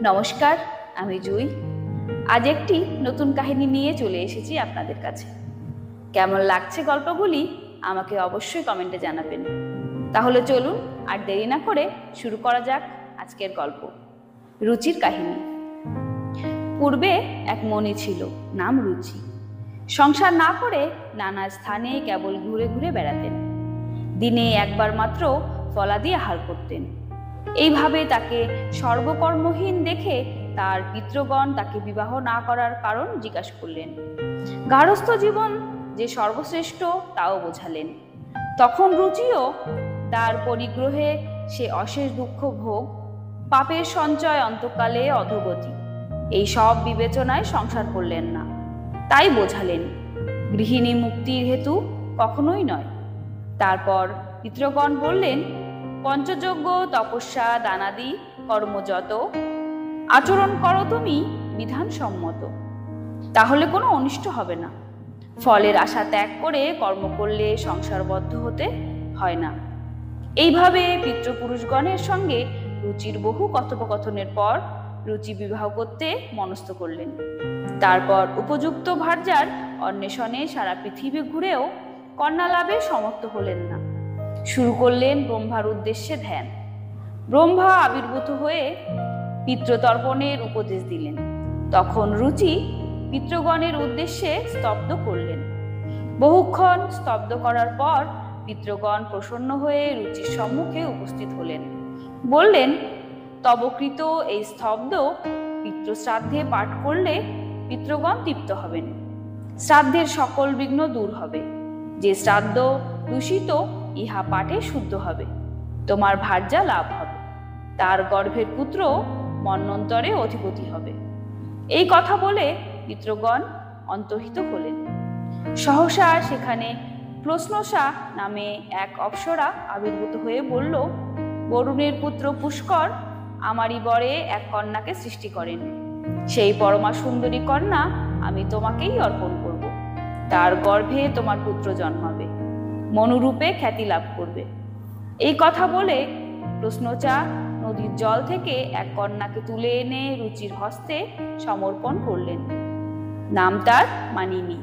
নমস্কার, আমি জুই। আজ একটি নতুন কাহিনী নিয়ে চলে এসেছি আপনাদের কাছে। কেমন লাগছে গল্পগুলি আমাকে অবশ্যই কমেন্টে জানাবেন। তাহলে চলুন আর দেরি না করে শুরু করা যাক আজকের গল্প, রুচির কাহিনী। পূর্বে এক মণি ছিল, নাম রুচি। সংসার না করে নানা স্থানে কেবল ঘুরে ঘুরে বেড়াতেন। দিনে একবার মাত্র ফলাদি আহার করতেন। এইভাবে তাকে সর্বকর্মহীন দেখে তার পিতৃগণ তাকে বিবাহ না করার কারণ জিজ্ঞাসা করলেন। গার্হস্থ্য জীবন যে সর্বশ্রেষ্ঠ তাও বোঝালেন। তখন রুচিও তার পরিগ্রহে সে অশেষ দুঃখ ভোগ, পাপের সঞ্চয়, অন্তকালে অধোগতি, এই সব বিবেচনায় সংসার করলেন না। তাই বোঝালেন গৃহিণী মুক্তির হেতু কখনোই নয়। তারপর পিতৃগণ বললেন, পঞ্চযজ্ঞ, তপস্যা, দানাদি কর্ম যত আচরণ করো তুমি বিধানসম্মত, তাহলে কোনো অনিষ্ট হবে না। ফলের আশা ত্যাগ করে কর্ম করলে সংসারবদ্ধ হতে হয় না। এইভাবে পিতৃপুরুষগণের সঙ্গে রুচির বহু কথোপকথনের পর রুচি বিবাহ করতে মনস্থ করলেন। তারপর উপযুক্ত ভার্যার অন্বেষণে সারা পৃথিবী ঘুরেও কন্যা লাভে সমর্থ হলেন না। শুরু করলেন ব্রহ্মার উদ্দেশ্যে ধ্যান। ব্রহ্মা আবির্ভূত হয়ে পিতৃতর্পণের উপদেশ দিলেন। তখন রুচি পিতৃগণের উদ্দেশ্যে স্তব্ধ করলেন। বহুক্ষণ স্তব্ধ করার পর পিতৃগণ প্রসন্ন হয়ে রুচির সম্মুখে উপস্থিত হলেন। বললেন, তবকৃত এই স্তব্ধ পিতৃশ্রাদ্ধে পাঠ করলে পিতৃগণ তৃপ্ত হবেন। শ্রাদ্ধের সকল বিঘ্ন দূর হবে। যে শ্রাদ্ধ দূষিত, ইহা পাঠে শুদ্ধ হবে। তোমার ভার্যা লাভ হবে। তার গর্ভের পুত্র মন্বন্তরে অধিপতি হবে। এই কথা বলে পিতৃগণ অন্তর্হিত হলেন। সহসা সেখানে প্রশ্নসা নামে এক অপ্সরা আবির্ভূত হয়ে বলল, বরুণের পুত্র পুষ্কর আমারই বরে এক কন্যাকে সৃষ্টি করেন। সেই পরমা সুন্দরী কন্যা আমি তোমাকেই অর্পণ করব। তার গর্ভে তোমার পুত্র জন্মাবে, মনুরূপে খ্যাতি লাভ করবে। এই কথা বলে প্রশ্নচা নদীর জল থেকে এক কন্যাকে তুলে এনে রুচির হস্তে সমর্পণ করলেন। নাম তার মানিনী।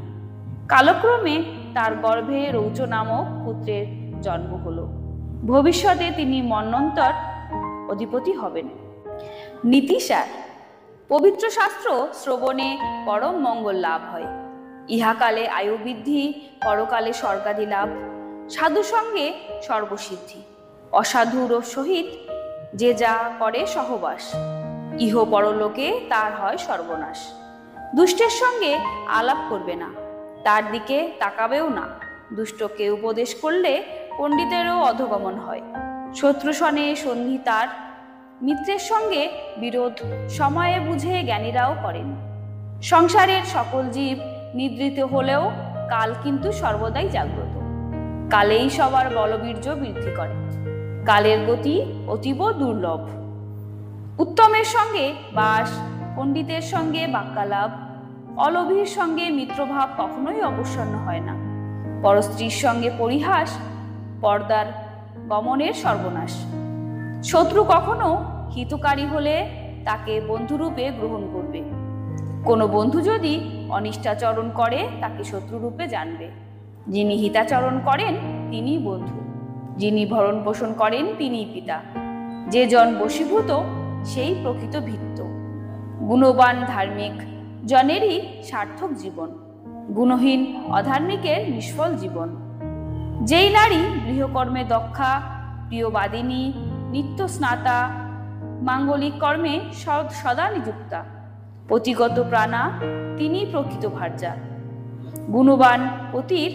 কালক্রমে তার গর্ভে রৌচ নামক পুত্রের জন্ম হলো। ভবিষ্যতে তিনি মন্বন্তর অধিপতি হবেন। নীতিসার: পবিত্র শাস্ত্র শ্রবণে পরম মঙ্গল লাভ হয়। ইহাকালে আয়ু বৃদ্ধি, পরকালে স্বর্গাদি লাভ। সাধু সঙ্গে সর্বসিদ্ধি, অসাধুর সহিত যে যা করে সহবাস, ইহ পরলোকে তার হয় সর্বনাশ। দুষ্টের সঙ্গে আলাপ করবে না, তার দিকে তাকাবেও না। দুষ্টকে উপদেশ করলে পণ্ডিতেরও অধগমন হয়। শত্রুসনে সন্ধি তার, মিত্রের সঙ্গে বিরোধ সময়ে বুঝে জ্ঞানীরাও করেন। সংসারের সকল জীব নিদ্রিত হলেও কাল কিন্তু সর্বদাই জাগ্রত। কালেই সবার বলবীর্য বৃদ্ধি করে। কালের গতি অতীব দুর্লভ। উত্তমের সঙ্গে বাস, পণ্ডিতের সঙ্গে বাক্যালাপ, অলোভীর সঙ্গে মিত্রভাব কখনোই অবসন্ন হয় না। পরস্ত্রীর সঙ্গে পরিহাস পর্দার গমনের সর্বনাশ। শত্রু কখনো হিতকারী হলে তাকে বন্ধুরূপে গ্রহণ করবে। কোনো বন্ধু যদি অনিষ্টাচরণ করে তাকে শত্রুরূপে জানবে। যিনি হিতাচরণ করেন তিনি বন্ধু, যিনি ভরণ পোষণ করেন তিনিই পিতা। যে জন বশীভূত সেই প্রকৃত ভিত্ত। গুণবান ধার্মিক জনেরই সার্থক জীবন, গুণহীন অধার্মিকের নিষ্ফল জীবন। যেই নারী গৃহকর্মে দক্ষা, প্রিয়বাদিনী, নিত্য স্নাতা, মাঙ্গলিক কর্মে সদা নিযুক্তা, পতিগত প্রাণা, তিনি প্রকৃত ভার্যা। গুণবান পতির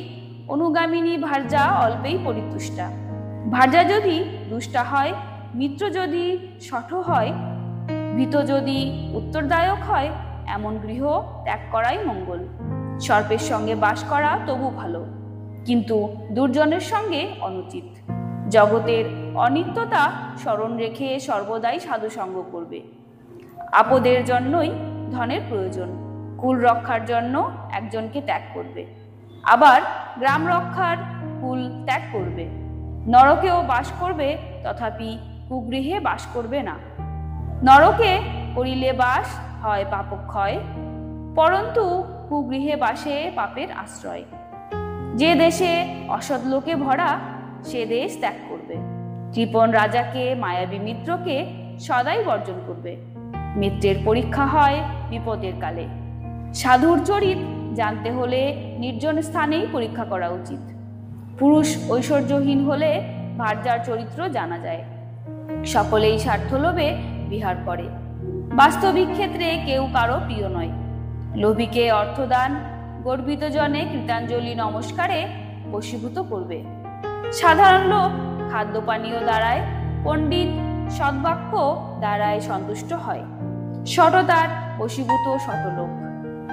অনুগামিনী ভার্যা অল্পেই পরিতুষ্টা। ভার্যা যদি দুষ্টা হয়, মিত্র যদি শঠ হয়, ভীত যদি উত্তরদায়ক হয়, এমন গৃহ ত্যাগ করাই মঙ্গল। সর্পের সঙ্গে বাস করা তবু ভালো, কিন্তু দুর্জনের সঙ্গে অনুচিত। জগতের অনিত্যতা স্মরণ রেখে সর্বদাই সাধুসঙ্গ করবে। আপদের জন্যই ধনের প্রয়োজন, কুল রক্ষার জন্য একজনকে ত্যাগ করবে। আবার গ্রাম রক্ষার কুল ত্যাগ করবে। নরকেও বাস করবে, তথাপি কুগৃহে বাস করবে না। নরকে করিলে বাস হয় পাপক্ষয়, পরন্তু কুগৃহে বাসে পাপের আশ্রয়। যে দেশে অসৎ লোকে ভরা সে দেশ ত্যাগ করবে। কৃপণ রাজাকে মায়াবী মিত্রকে সদাই বর্জন করবে। মিত্রের পরীক্ষা হয় বিপদের কালে। সাধুর চরিত জানতে হলে নির্জন স্থানেই পরীক্ষা করা উচিত। পুরুষ ঐশ্বর্যহীন হলে ভার্যার চরিত্র জানা যায়। সকলেই স্বার্থলোভে বিহার করে। বাস্তবিক ক্ষেত্রে কেউ কারো প্রিয় নয়। লোভীকে অর্থদান গর্বিত জনে কৃতাঞ্জলি নমস্কারে বশীভূত করবে। সাধারণ লোক খাদ্য পানীয় দ্বারায়, পণ্ডিত সদ্বাক্য দ্বারায় সন্তুষ্ট হয়। সততার বশীভূত শতলোক।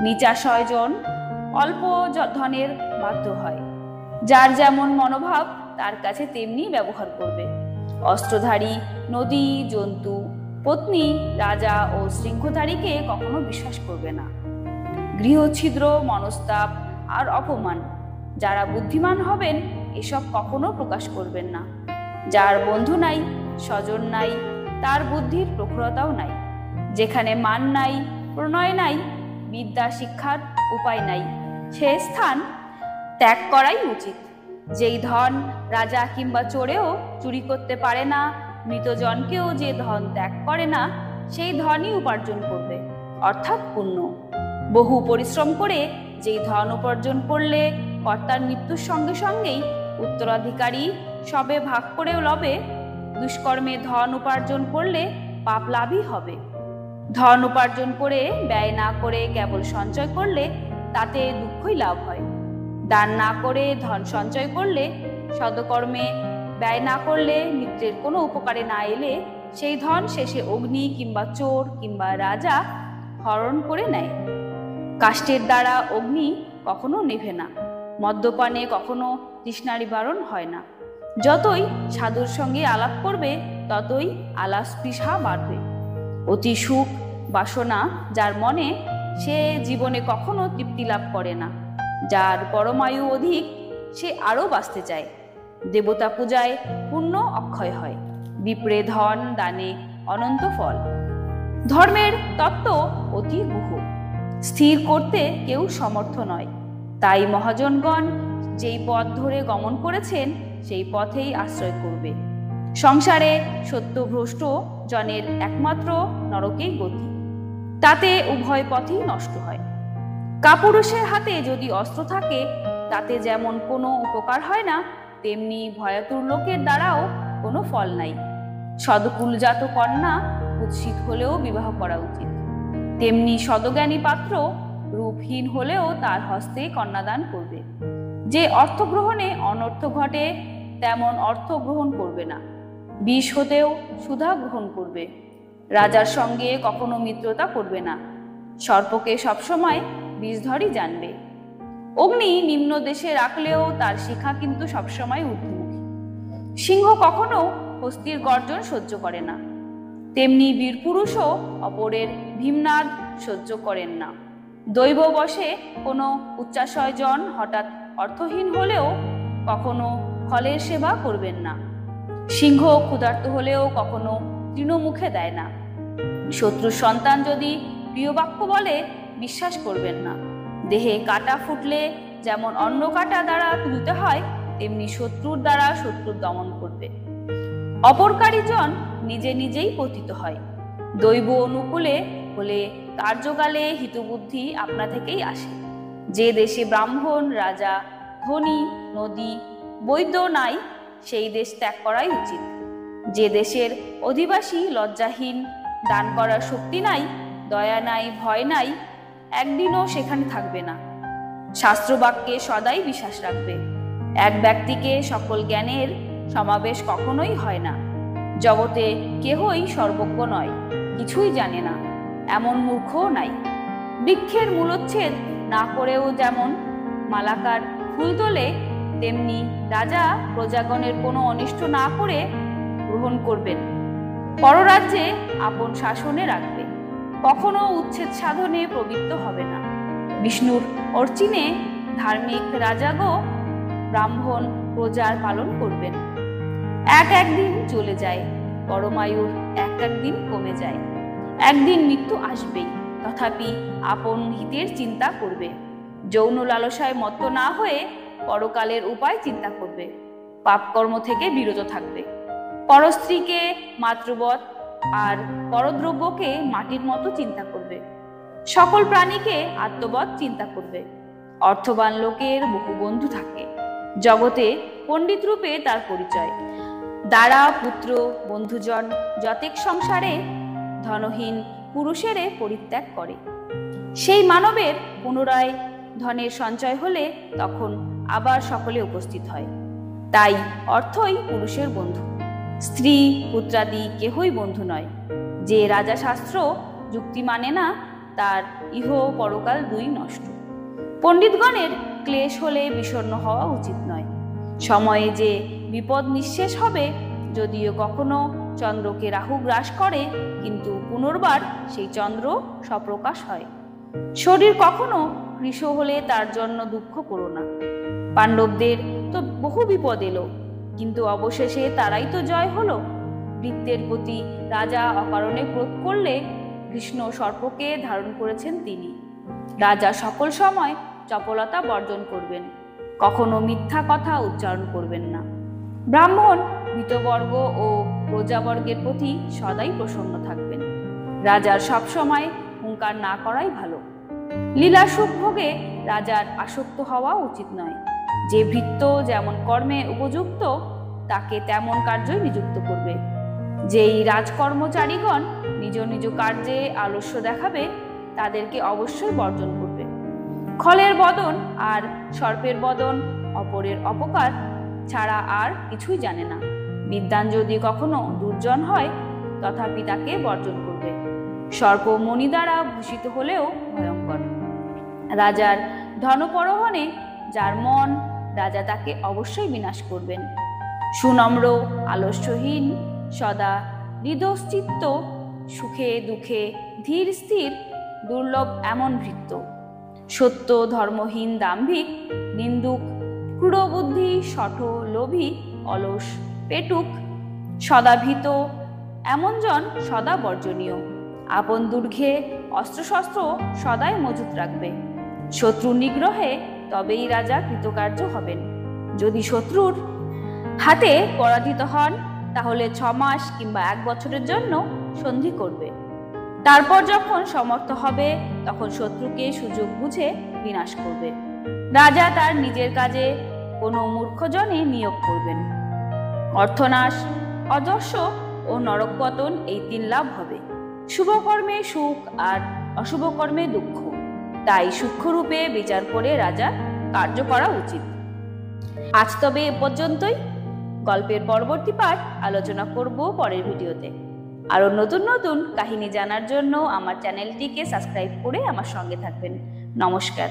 নিচাশয় জন অল্প ধনের বাধ্য হয়। যার যেমন মনোভাব তার কাছে তেমনি ব্যবহার করবে। অস্ত্রধারী, নদী, জন্তু, পত্নী, রাজা ও শৃঙ্খধারীকে কখনো বিশ্বাস করবে না। গৃহছিদ্র, মনস্তাপ আর অপমান। যারা বুদ্ধিমান হবেন এসব কখনো প্রকাশ করবেন না। যার বন্ধু নাই, স্বজন নাই, তার বুদ্ধির প্রখরতাও নাই। যেখানে মান নাই, প্রণয় নাই, বিদ্যা শিক্ষার উপায় নাই, সে স্থান ত্যাগ করাই উচিত। যেই ধন রাজা কিংবা চোরেও চুরি করতে পারে না, মৃতজনকেও যে ধন ত্যাগ করে না, সেই ধনই উপার্জন করবে, অর্থাৎ পুণ্য। বহু পরিশ্রম করে যেই ধন উপার্জন করলে কর্তার মৃত্যুর সঙ্গে সঙ্গেই উত্তরাধিকারী সবে ভাগ করেও লবে, দুষ্কর্মে ধন উপার্জন করলে পাপ লাভই হবে। ধন উপার্জন করে ব্যয় না করে কেবল সঞ্চয় করলে তাতে দুঃখই লাভ হয়। দান না করে ধন সঞ্চয় করলে, সদকর্মে ব্যয় না করলে, মিত্রের কোনো উপকারে না এলে সেই ধন শেষে অগ্নি কিংবা চোর কিংবা রাজা হরণ করে নেয়। কাষ্টের দ্বারা অগ্নি কখনো নেভে না। মদ্যপানে কখনো তৃষ্ণা নিবারণ হয় না। যতই সাধুর সঙ্গে আলাপ করবে ততই আলাস্পৃহা বাড়বে। অতি সুখ বাসনা যার মনে, সে জীবনে কখনো তৃপ্তি লাভ করে না। যার পরমায়ু অধিক সে আরো বাঁচতে চায়। দেবতা পূজায় পুণ্য অক্ষয় হয়। বিপ্রে ধন দানে অনন্ত ফল। ধর্মের তত্ত্ব অতি গুহ, স্থির করতে কেউ সমর্থ নয়। তাই মহাজনগণ যেই পথ ধরে গমন করেছেন সেই পথেই আশ্রয় করবে। সংসারে সত্যভ্রষ্ট জনের একমাত্র নরকেই গতি। তাতে উভয় পথেই নষ্ট হয়। কাপুরুষের হাতে যদি অস্ত্র থাকে তাতে যেমন কোনো উপকার হয় না, তেমনি ভয়াতুর লোকের দ্বারাও কোনো ফল নাই। সদকুলজাত কন্যা কুৎসিত হলেও বিবাহ করা উচিত। তেমনি সদজ্ঞানী পাত্র রূপহীন হলেও তার হস্তে কন্যাদান করবে। যে অর্থ গ্রহণে অনর্থ ঘটে তেমন অর্থ গ্রহণ করবে না। বিষ হতেও সুধা গ্রহণ করবে। রাজার সঙ্গে কখনো মিত্রতা করবে না। সর্পকে সবসময় বিষধরই জানবে। অগ্নি নিম্ন দেশে রাখলেও তার শিখা কিন্তু সবসময় ঊর্ধ্বমুখী। সিংহ কখনো হস্তির গর্জন সহ্য করে না। তেমনি বীর পুরুষও অপরের ভীমনাদ সহ্য করেন না। দৈব বশে কোনো উচ্চাশয় জন হঠাৎ অর্থহীন হলেও কখনো ফলের সেবা করবেন না। সিংহ ক্ষুধার্ত হলেও কখনো তৃণমুখে দেয় না। শত্রুর সন্তান যদি প্রিয় বাক্য বলে বিশ্বাস করবেন না। দেহে কাটা ফুটলে যেমন অন্য কাটা দ্বারা তুলতে হয়, তেমনি শত্রুর দ্বারা শত্রুর দমন করবে। অপরকারী জন নিজে নিজেই পতিত হয়। দৈব অনুকূলে হলে কার্যকালে হিতবুদ্ধি আপনা থেকেই আসে। যে দেশে ব্রাহ্মণ, রাজা, ধনী, নদী, বৈদ্য নাই, সেই দেশ ত্যাগ করাই উচিত। যে দেশের অধিবাসী লজ্জাহীন, দান করার শক্তি নাই, দয়া নাই, ভয় নাই, একদিনও সেখানে থাকবে না। শাস্ত্রবাক্যে সদাই বিশ্বাস রাখবে। এক ব্যক্তিকে সকল জ্ঞানের সমাবেশ কখনোই হয় না। জগতে কেহই সর্বজ্ঞ নয়, কিছুই জানে না, এমন মূর্খও নাই। বৃক্ষের মূলোচ্ছেদ না করেও যেমন মালাকার ফুল তোলে, তেমনি রাজা প্রজাগণের কোনো অনিষ্ট না করে গ্রহণ করবেন। পররাজ্যে আপন শাসনে রাখবে। কখনো উচ্ছেদ সাধনে প্রবৃত্ত হবে না। বিষ্ণুর অর্চিনে ধার্মিক রাজাগো ব্রাহ্মণ প্রজার পালন করবেন। একদিন চলে যায়, পরমায়ুর এক দিন কমে যায়। একদিন মৃত্যু আসবেই, তথাপি আপন হিতের চিন্তা করবে। যৌন লালসায় মত্ত না হয়ে পরকালের উপায় চিন্তা করবে। পাপকর্ম থেকে বিরত থাকবে। পরস্ত্রীকে মাতৃবৎ আর পরদ্রব্যকে মাটির মতো চিন্তা করবে। সকল প্রাণীকে আত্মবৎ চিন্তা করবে। অর্থবান লোকের বহু বন্ধু থাকে, জগতে পণ্ডিত রূপে তার পরিচয়। দ্বারা পুত্র বন্ধুজন যতেক সংসারে ধনহীন পুরুষেরে পরিত্যাগ করে। সেই মানবের পুনরায় ধনের সঞ্চয় হলে তখন আবার সকলে উপস্থিত হয়। তাই অর্থই পুরুষের বন্ধু, স্ত্রী পুত্রাদি কেহই বন্ধু নয়। যে রাজা শাস্ত্র যুক্তি মানে না, তার ইহ পরকাল দুই নষ্ট। পণ্ডিতগণের ক্লেশ হলে বিষণ্ণ হওয়া উচিত নয়। সময়ে যে বিপদ নিঃশেষ হবে, যদিও কখনো চন্দ্রকে রাহু গ্রাস করে, কিন্তু পুনর্বার সেই চন্দ্র স্বপ্রকাশ হয়। শরীর কখনো কৃশ হলে তার জন্য দুঃখ করো না। পাণ্ডবদের তো বহু বিপদ এলো, কিন্তু অবশেষে তারাই তো জয় হলো। বৃত্তের প্রতি রাজা অকারণে ক্রোধ করলে কৃষ্ণ সর্পকে ধারণ করেছেন তিনি। রাজা সকল সময় চপলতা বর্জন করবেন, কখনো মিথ্যা কথা উচ্চারণ করবেন না। ব্রাহ্মণ ভৃতবর্গ ও প্রজাবর্গের প্রতি সদাই প্রসন্ন থাকবেন। রাজার সবসময় হুঙ্কার না করাই ভালো। লীলা সুখ ভোগে রাজার আসক্ত হওয়া উচিত নয়। যে ভৃত্য যেমন কর্মে উপযুক্ত, তাকে তেমন কার্যই নিযুক্ত করবে। যেই রাজকর্মচারীগণ নিজ নিজ কার্যে আলস্য দেখাবে, তাদেরকে অবশ্যই বর্জন করবে। খলের বদন আর সর্পের বদন অপরের অপকার ছাড়া আর কিছুই জানে না। বিদ্বান যদি কখনো দুর্জন হয়, তথাপি তাকে বর্জন করবে। সর্প মণি দ্বারা ভূষিত হলেও ভয়ঙ্কর। রাজার ধনপরহনে যার মন, রাজা তাকে অবশ্যই বিনাশ করবেন। সুনম্র, আলস্যহীন, সদা হৃদয়চিত্ত, সুখে দুঃখে ধীর স্থির, দুর্লভ এমন ভৃত্য। সত্য, ধর্মহীন, দাম্ভিক, নিন্দুক, ক্রূরবুদ্ধি, শঠ, লোভী, অলস, পেটুক, সদাভীত এমন জন সদা বর্জনীয়। আপন দুর্ঘে অস্ত্রশস্ত্র সদাই মজুত রাখবে। শত্রু নিগ্রহে তবেই রাজা কৃতকার্য হবেন। যদি শত্রুর হাতে পরাজিত হন, তাহলে 6 মাস কিংবা 1 বছরের জন্য সন্ধি করবে। তারপর যখন সমর্থ হবে, তখন শত্রুকে সুযোগ বুঝে বিনাশ করবে। রাজা তার নিজের কাজে কোনো মূর্খজনে নিয়োগ করবেন। অর্থনাশ, অযশ ও নরকপতন, এই 3 লাভ হবে। শুভকর্মে সুখ আর অশুভ কর্মে দুঃখ। তাই সূক্ষ্মরূপে বিচার করে রাজা কার্য করা উচিত। আজ তবে এ পর্যন্তই। গল্পের পরবর্তী পাঠ আলোচনা করব পরের ভিডিওতে। আরো নতুন নতুন কাহিনী জানার জন্য আমার চ্যানেলটিকে সাবস্ক্রাইব করে আমার সঙ্গে থাকবেন। নমস্কার।